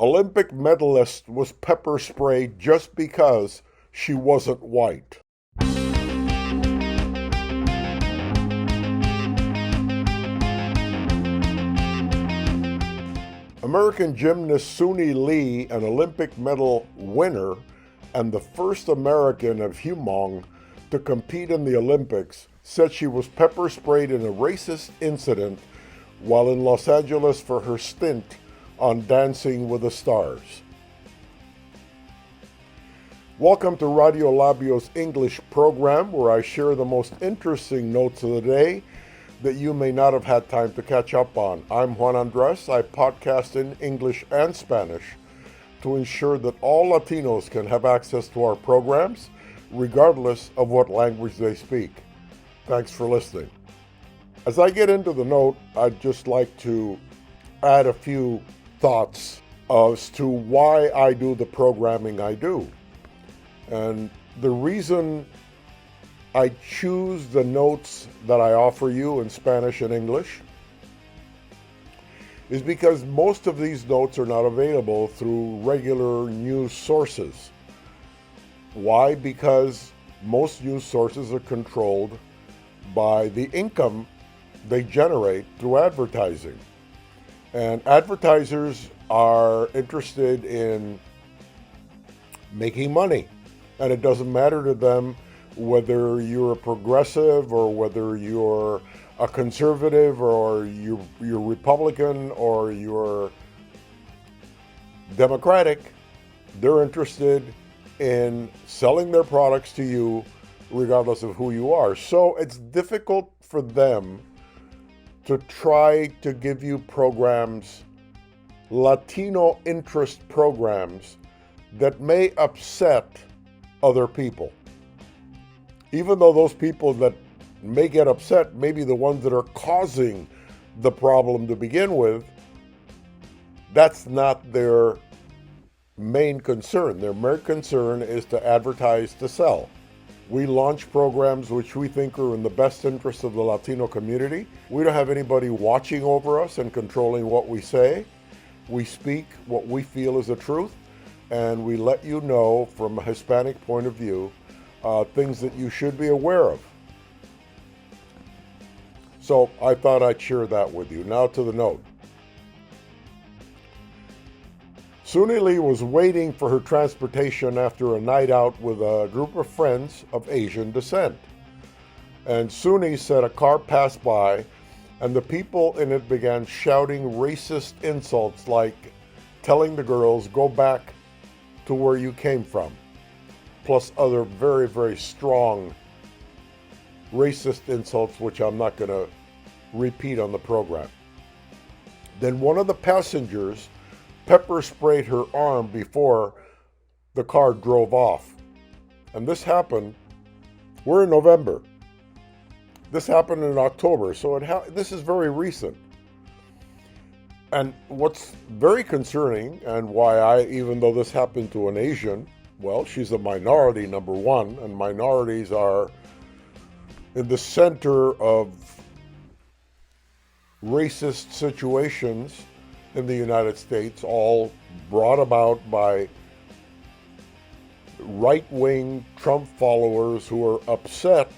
Olympic medalist was pepper sprayed just because she wasn't white. American gymnast Suni Lee, an Olympic medal winner and the first American of Hmong to compete in the Olympics, said she was pepper sprayed in a racist incident while in Los Angeles for her stint on Dancing with the Stars. Welcome to Radio Labio's English program, where I share the most interesting notes of the day that you may not have had time to catch up on. I'm Juan Andres. I podcast in English and Spanish to ensure that all Latinos can have access to our programs, regardless of what language they speak. Thanks for listening. As I get into the note, I'd just like to add a few thoughts as to why I do the programming I do. And the reason I choose the notes that I offer you in Spanish and English is because most of these notes are not available through regular news sources. Why? Because most news sources are controlled by the income they generate through advertising. And advertisers are interested in making money. And it doesn't matter to them whether you're a progressive or whether you're a conservative or you're Republican or you're Democratic. They're interested in selling their products to you regardless of who you are. So it's difficult for them to try to give you programs, Latino interest programs, that may upset other people. Even though those people that may get upset may be the ones that are causing the problem to begin with, that's not their main concern. Their main concern is to advertise to sell. We launch programs which we think are in the best interest of the Latino community. We don't have anybody watching over us and controlling what we say. We speak what we feel is the truth, and we let you know from a Hispanic point of view things that you should be aware of. So I thought I'd share that with you. Now to the note. Suni Lee was waiting for her transportation after a night out with a group of friends of Asian descent. And Suni said a car passed by and the people in it began shouting racist insults like telling the girls, "Go back to where you came from," plus other very, very strong racist insults, which I'm not going to repeat on the program. Then one of the passengers pepper sprayed her arm before the car drove off. And this happened, we're in November. This happened in October, so this is very recent. And what's very concerning, and why even though this happened to an Asian, well, she's a minority, number one, and minorities are in the center of racist situations in the United States, all brought about by right-wing Trump followers who are upset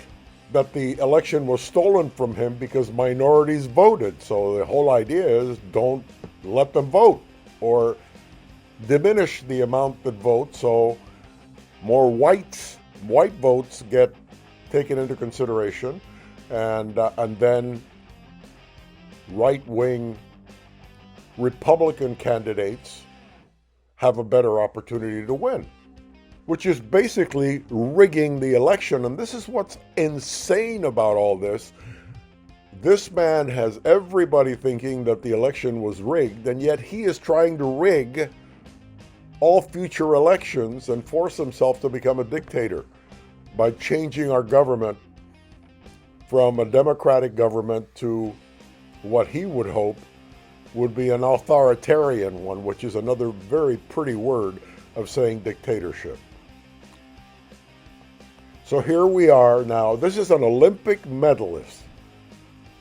that the election was stolen from him because minorities voted. So the whole idea is don't let them vote or diminish the amount that vote so more white votes get taken into consideration, and then right-wing Republican candidates have a better opportunity to win, which is basically rigging the election. And this is what's insane about all this. This man has everybody thinking that the election was rigged, and yet he is trying to rig all future elections and force himself to become a dictator by changing our government from a democratic government to what he would hope would be an authoritarian one, which is another very pretty word of saying dictatorship. So here we are now. This is an Olympic medalist,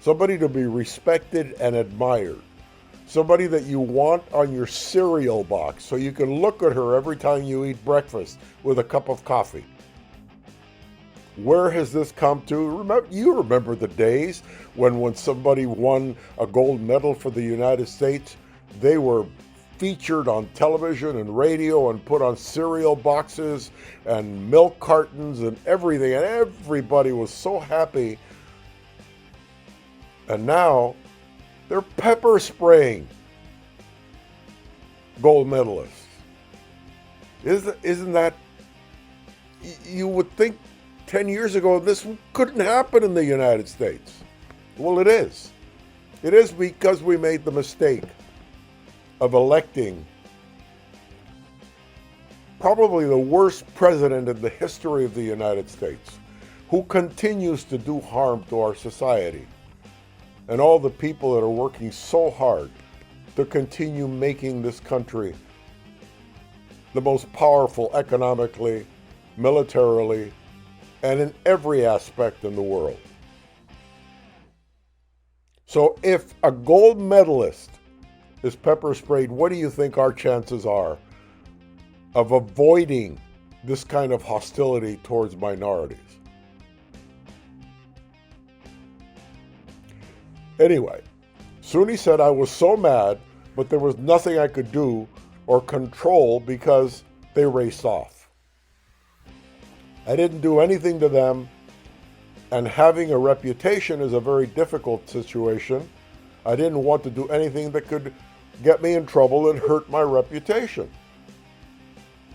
somebody to be respected and admired. somebody that you want on your cereal box so you can look at her every time you eat breakfast with a cup of coffee. Where has this come to? You remember the days when somebody won a gold medal for the United States, they were featured on television and radio and put on cereal boxes and milk cartons and everything, and everybody was so happy. And now they're pepper spraying gold medalists. Isn't that, you would think 10 years ago this couldn't happen in the United States. Well, it is. It is because we made the mistake of electing probably the worst president in the history of the United States, who continues to do harm to our society and all the people that are working so hard to continue making this country the most powerful economically, militarily, and in every aspect in the world. So if a gold medalist is pepper sprayed, what do you think our chances are of avoiding this kind of hostility towards minorities? Anyway, Suni said, I was so mad, but there was nothing I could do or control because they raced off. I didn't do anything to them, and having a reputation is a very difficult situation. I didn't want to do anything that could get me in trouble and hurt my reputation.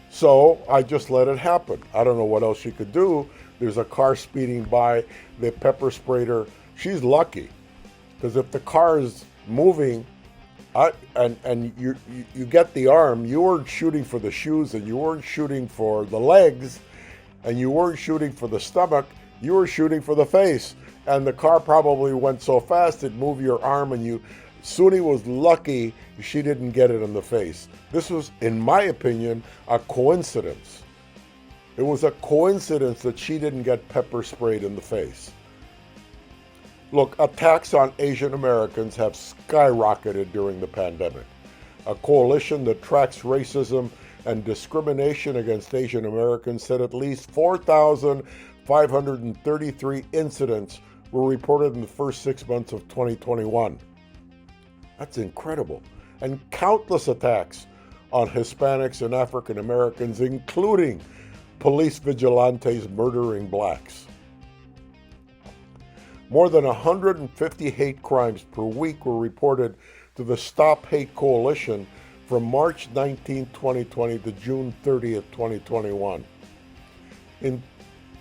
So I just let it happen. I don't know what else she could do. There's a car speeding by, they pepper sprayed her. She's lucky, because if the car is moving and you get the arm, you weren't shooting for the shoes, and you weren't shooting for the legs, and you weren't shooting for the stomach, you were shooting for the face. And the car probably went so fast it moved your arm, and Suni was lucky she didn't get it in the face. This was, in my opinion, a coincidence. It was a coincidence that she didn't get pepper sprayed in the face. Look, attacks on Asian Americans have skyrocketed during the pandemic. A coalition that tracks racism and discrimination against Asian Americans said at least 4,533 incidents were reported in the first 6 months of 2021. That's incredible. And countless attacks on Hispanics and African Americans, including police vigilantes murdering blacks. More than 150 hate crimes per week were reported to the Stop Hate Coalition from March 19, 2020 to June 30th, 2021. In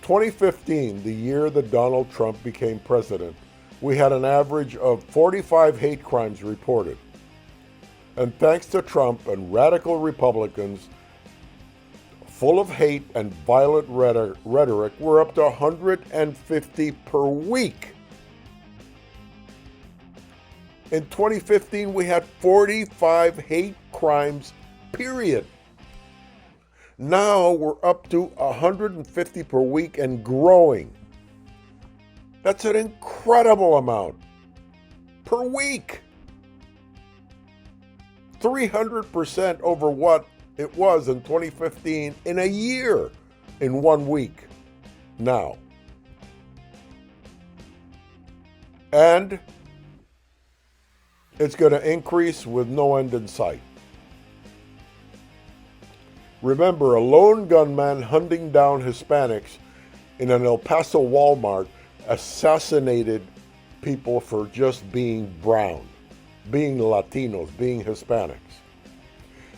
2015, the year that Donald Trump became president, we had an average of 45 hate crimes reported. And thanks to Trump and radical Republicans full of hate and violent rhetoric, we're up to 150 per week. In 2015, we had 45 hate crimes, period. Now we're up to 150 per week and growing. That's an incredible amount per week. 300% over what it was in 2015 in a year, in 1 week now. And it's going to increase with no end in sight. Remember, a lone gunman hunting down Hispanics in an El Paso Walmart assassinated people for just being brown, being Latinos, being Hispanics.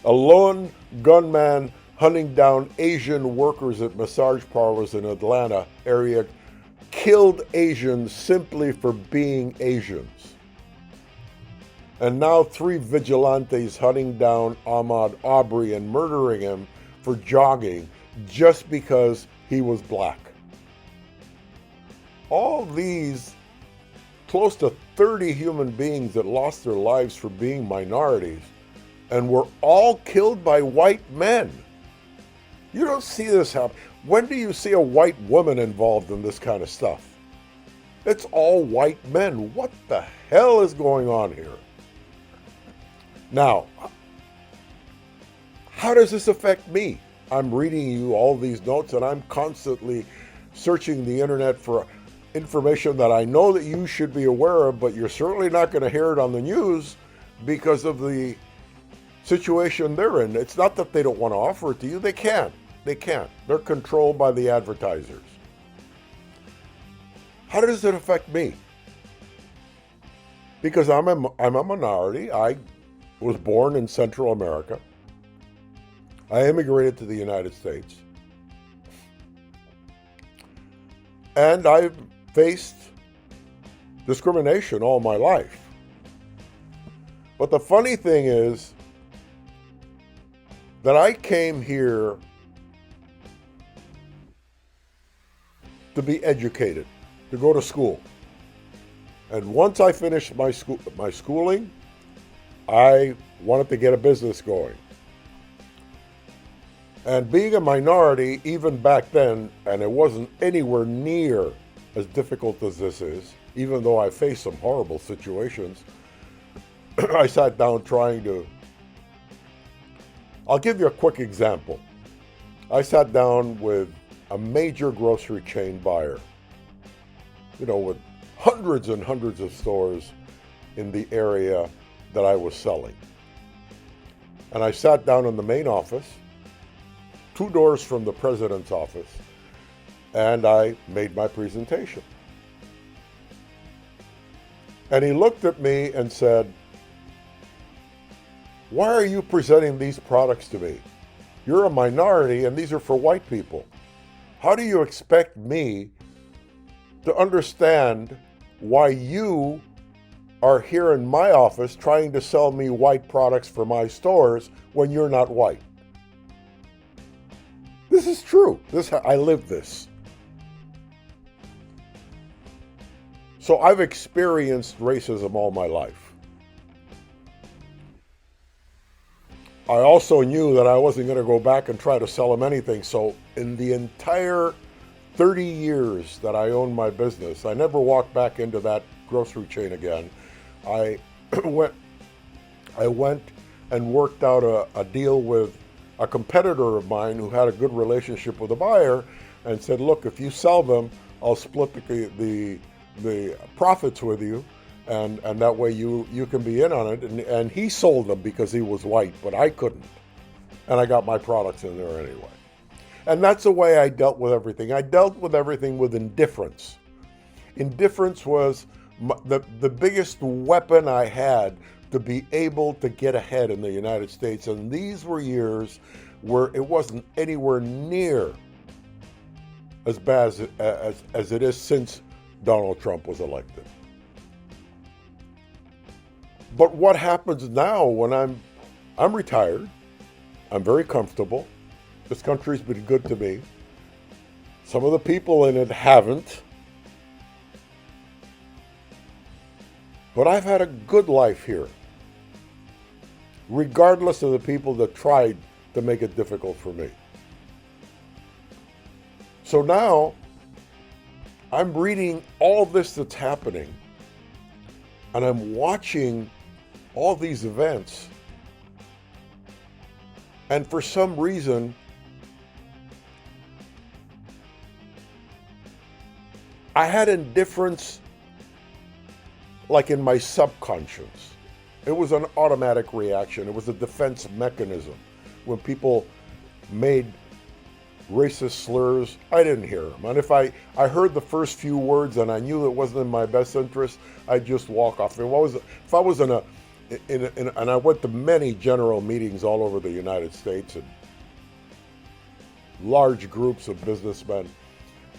A lone gunman hunting down Asian workers at massage parlors in Atlanta area killed Asians simply for being Asians. And now 3 vigilantes hunting down Ahmaud Arbery and murdering him for jogging just because he was black. All these close to 30 human beings that lost their lives for being minorities and were all killed by white men. You don't see this happen. When do you see a white woman involved in this kind of stuff? It's all white men. What the hell is going on here? Now, how does this affect me? I'm reading you all these notes and I'm constantly searching the internet for information that I know that you should be aware of, but you're certainly not going to hear it on the news because of the situation they're in. It's not that they don't want to offer it to you. They can't. They can't. They're controlled by the advertisers. How does it affect me? Because I'm a minority. I was born in Central America. I immigrated to the United States. And I've faced discrimination all my life. But the funny thing is that I came here to be educated, to go to school. And once I finished my schooling, I wanted to get a business going. And being a minority, even back then, and it wasn't anywhere near as difficult as this is, even though I faced some horrible situations, I sat down trying to... I'll give you a quick example. I sat down with a major grocery chain buyer, with hundreds and hundreds of stores in the area that I was selling. And I sat down in the main office, 2 doors from the president's office, and I made my presentation. And he looked at me and said, "Why are you presenting these products to me? You're a minority and these are for white people. How do you expect me to understand why you are here in my office trying to sell me white products for my stores when you're not white?" This is true. I live this. So I've experienced racism all my life. I also knew that I wasn't going to go back and try to sell them anything. So in the entire 30 years that I owned my business, I never walked back into that grocery chain again. I went and worked out a deal with a competitor of mine who had a good relationship with a buyer and said, "Look, if you sell them, I'll split the profits with you, and that way you can be in on it." And he sold them because he was white, but I couldn't. And I got my products in there anyway. And that's the way I dealt with everything. I dealt with everything with indifference. Indifference was the biggest weapon I had to be able to get ahead in the United States. And these were years where it wasn't anywhere near as bad as it is since Donald Trump was elected. But what happens now when I'm retired, I'm very comfortable. This country's been good to me. Some of the people in it haven't. But I've had a good life here, regardless of the people that tried to make it difficult for me. So now, I'm reading all this that's happening, and I'm watching all these events, and for some reason, I had indifference like in my subconscious. It was an automatic reaction. It was a defense mechanism. When people made racist slurs, I didn't hear them. And if I heard the first few words and I knew it wasn't in my best interest, I'd just walk off. If I was and I went to many general meetings all over the United States and large groups of businessmen,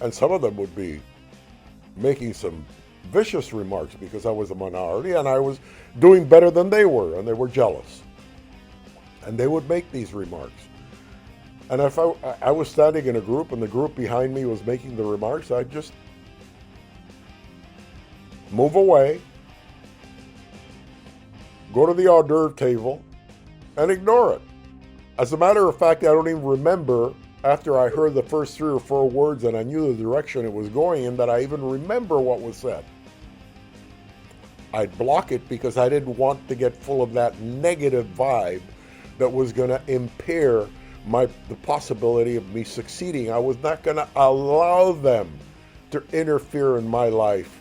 and some of them would be making some vicious remarks because I was a minority and I was doing better than they were, and they were jealous. And they would make these remarks. And if I was standing in a group and the group behind me was making the remarks, I'd just move away, go to the hors d'oeuvre table, and ignore it. As a matter of fact, I don't even remember, after I heard the first 3 or 4 words and I knew the direction it was going in, that I even remember what was said. I'd block it because I didn't want to get full of that negative vibe that was going to impair the possibility of me succeeding. I was not going to allow them to interfere in my life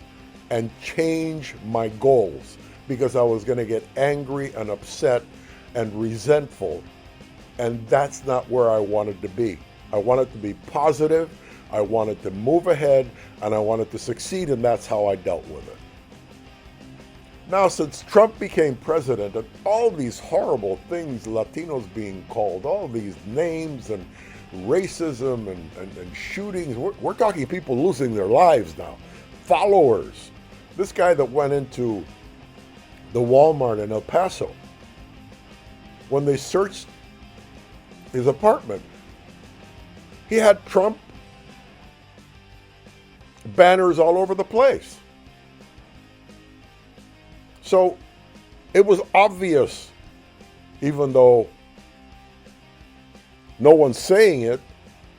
and change my goals because I was going to get angry and upset and resentful. And that's not where I wanted to be. I wanted to be positive, I wanted to move ahead, and I wanted to succeed, and that's how I dealt with it. Now, since Trump became president and all these horrible things, Latinos being called, all these names and racism and shootings, we're talking people losing their lives now, followers. This guy that went into the Walmart in El Paso, when they searched his apartment, he had Trump banners all over the place. So it was obvious, even though no one's saying it,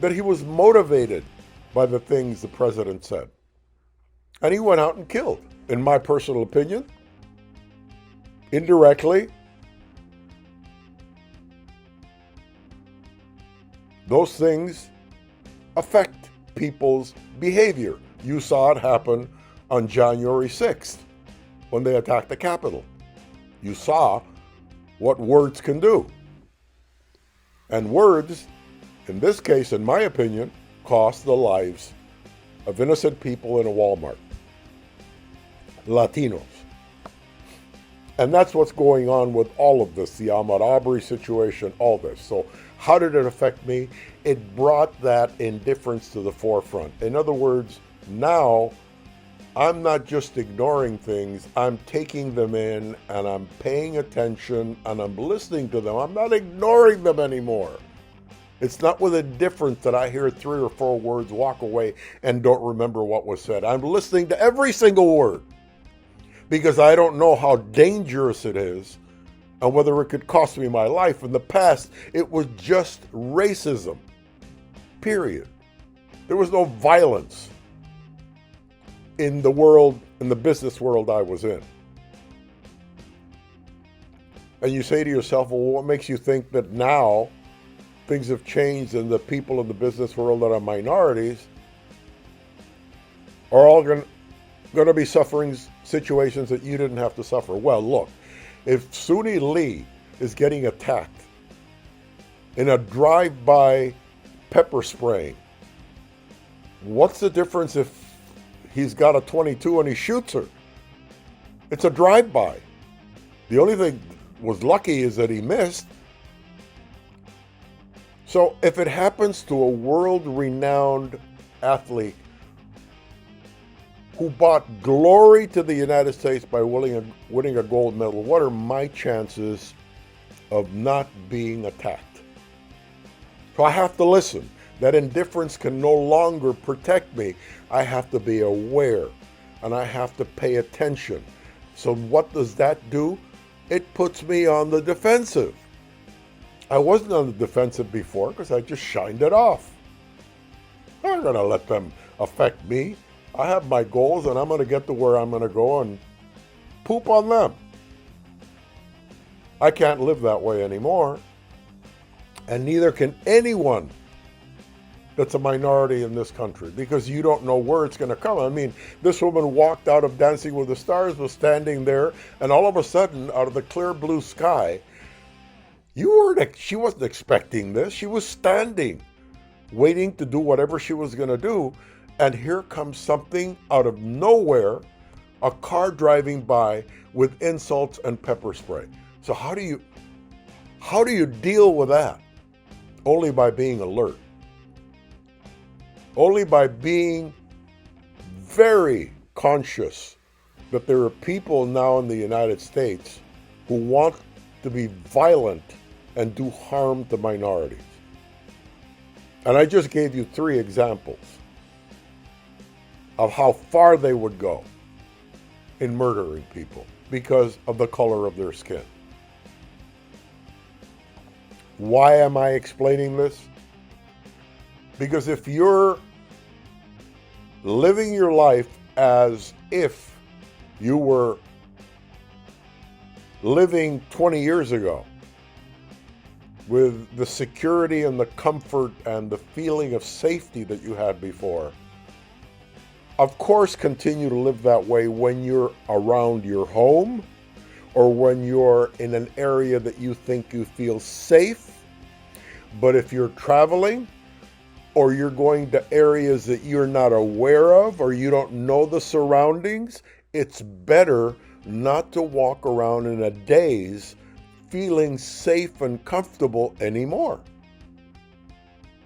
that he was motivated by the things the president said. And he went out and killed, in my personal opinion, indirectly. Those things affect people's behavior. You saw it happen on January 6th when they attacked the Capitol. You saw what words can do. And words, in this case, in my opinion, cost the lives of innocent people in a Walmart. Latinos. And that's what's going on with all of this, the Ahmaud Arbery situation, all this. So how did it affect me? It brought that indifference to the forefront. In other words, now I'm not just ignoring things, I'm taking them in and I'm paying attention and I'm listening to them. I'm not ignoring them anymore. It's not with indifference that I hear 3 or 4 words, walk away, and don't remember what was said. I'm listening to every single word because I don't know how dangerous it is and whether it could cost me my life. In the past, it was just racism, period. There was no violence in the world, in the business world I was in. And you say to yourself, well, what makes you think that now things have changed and the people in the business world that are minorities are all going to be suffering situations that you didn't have to suffer? Well, look, if Suni Lee is getting attacked in a drive-by pepper spraying, what's the difference if he's got a 22 and he shoots her? It's a drive-by. The only thing was lucky is that he missed. So if it happens to a world-renowned athlete who brought glory to the United States by winning a gold medal, what are my chances of not being attacked? So I have to listen. That indifference can no longer protect me. I have to be aware and I have to pay attention. So what does that do? It puts me on the defensive. I wasn't on the defensive before because I just shined it off. I'm not going to let them affect me. I have my goals and I'm going to get to where I'm going to go and poop on them. I can't live that way anymore. And neither can anyone that's a minority in this country, because you don't know where it's going to come. I mean, this woman walked out of Dancing with the Stars, was standing there, and all of a sudden, out of the clear blue sky, she wasn't expecting this. She was standing, waiting to do whatever she was going to do, and here comes something out of nowhere, a car driving by with insults and pepper spray. So how do you deal with that? Only by being alert. Only by being very conscious that there are people now in the United States who want to be violent and do harm to minorities. And I just gave you 3 examples of how far they would go in murdering people because of the color of their skin. Why am I explaining this? Because if you're living your life as if you were living 20 years ago with the security and the comfort and the feeling of safety that you had before. Of course, continue to live that way when you're around your home or when you're in an area that you think you feel safe. But if you're traveling or you're going to areas that you're not aware of or you don't know the surroundings, it's better not to walk around in a daze feeling safe and comfortable anymore.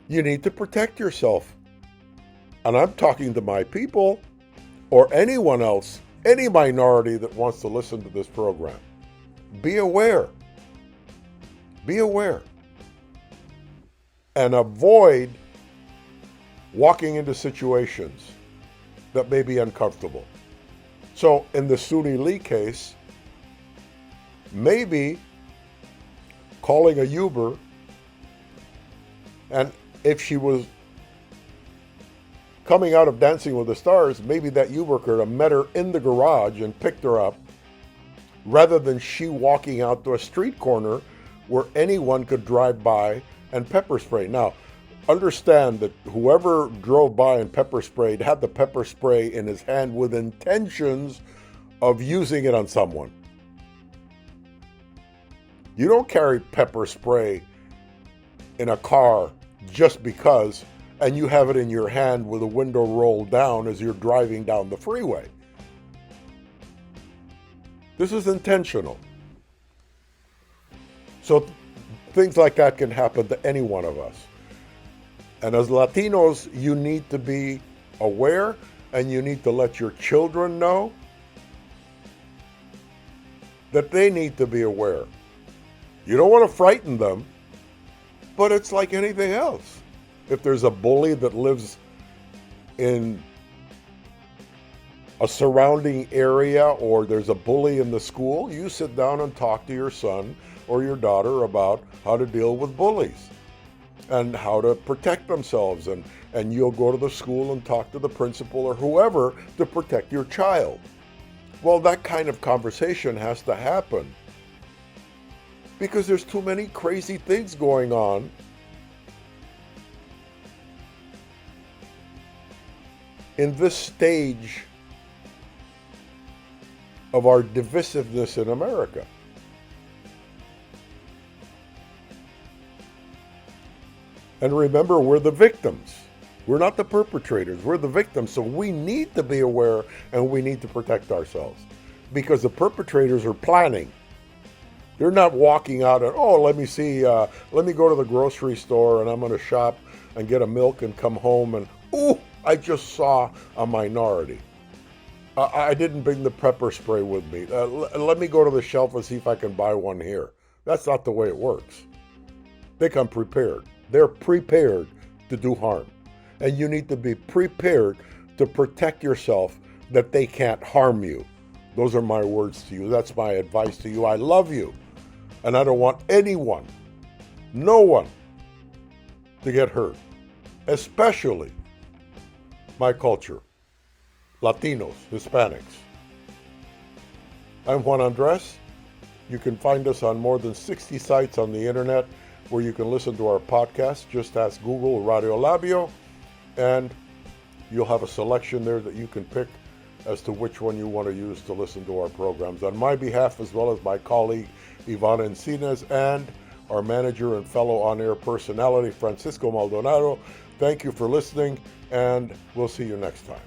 You need to protect yourself. And I'm talking to my people or anyone else, any minority that wants to listen to this program. Be aware. Be aware. And avoid walking into situations that may be uncomfortable. So in the Suni Lee case, maybe calling a Uber, and if she was coming out of Dancing with the Stars, maybe that Uber could have met her in the garage and picked her up, rather than she walking out to a street corner where anyone could drive by and pepper spray. Now, understand that whoever drove by and pepper sprayed had the pepper spray in his hand with intentions of using it on someone. You don't carry pepper spray in a car just because, and you have it in your hand with a window rolled down as you're driving down the freeway. This is intentional. So things like that can happen to any one of us. And as Latinos, you need to be aware, and you need to let your children know that they need to be aware. You don't want to frighten them, but it's like anything else. If there's a bully that lives in a surrounding area, or there's a bully in the school, you sit down and talk to your son or your daughter about how to deal with bullies and how to protect themselves, and you'll go to the school and talk to the principal or whoever to protect your child. Well, that kind of conversation has to happen because there's too many crazy things going on in this stage of our divisiveness in America. And remember, we're the victims. We're not the perpetrators. We're the victims. So we need to be aware, and we need to protect ourselves, because the perpetrators are planning. They're not walking out and, let me go to the grocery store and I'm going to shop and get a milk and come home and, I just saw a minority. I didn't bring the pepper spray with me. Let me go to the shelf and see if I can buy one here. That's not the way it works. They come prepared. They're prepared to do harm. And you need to be prepared to protect yourself that they can't harm you. Those are my words to you. That's my advice to you. I love you. And I don't want anyone, no one, to get hurt. Especially my culture. Latinos, Hispanics. I'm Juan Andres. You can find us on more than 60 sites on the internet where you can listen to our podcast. Just ask Google Radio Labio, and you'll have a selection there that you can pick as to which one you want to use to listen to our programs. On my behalf, as well as my colleague Ivana Encinas and our manager and fellow on-air personality Francisco Maldonado, thank you for listening, and we'll see you next time.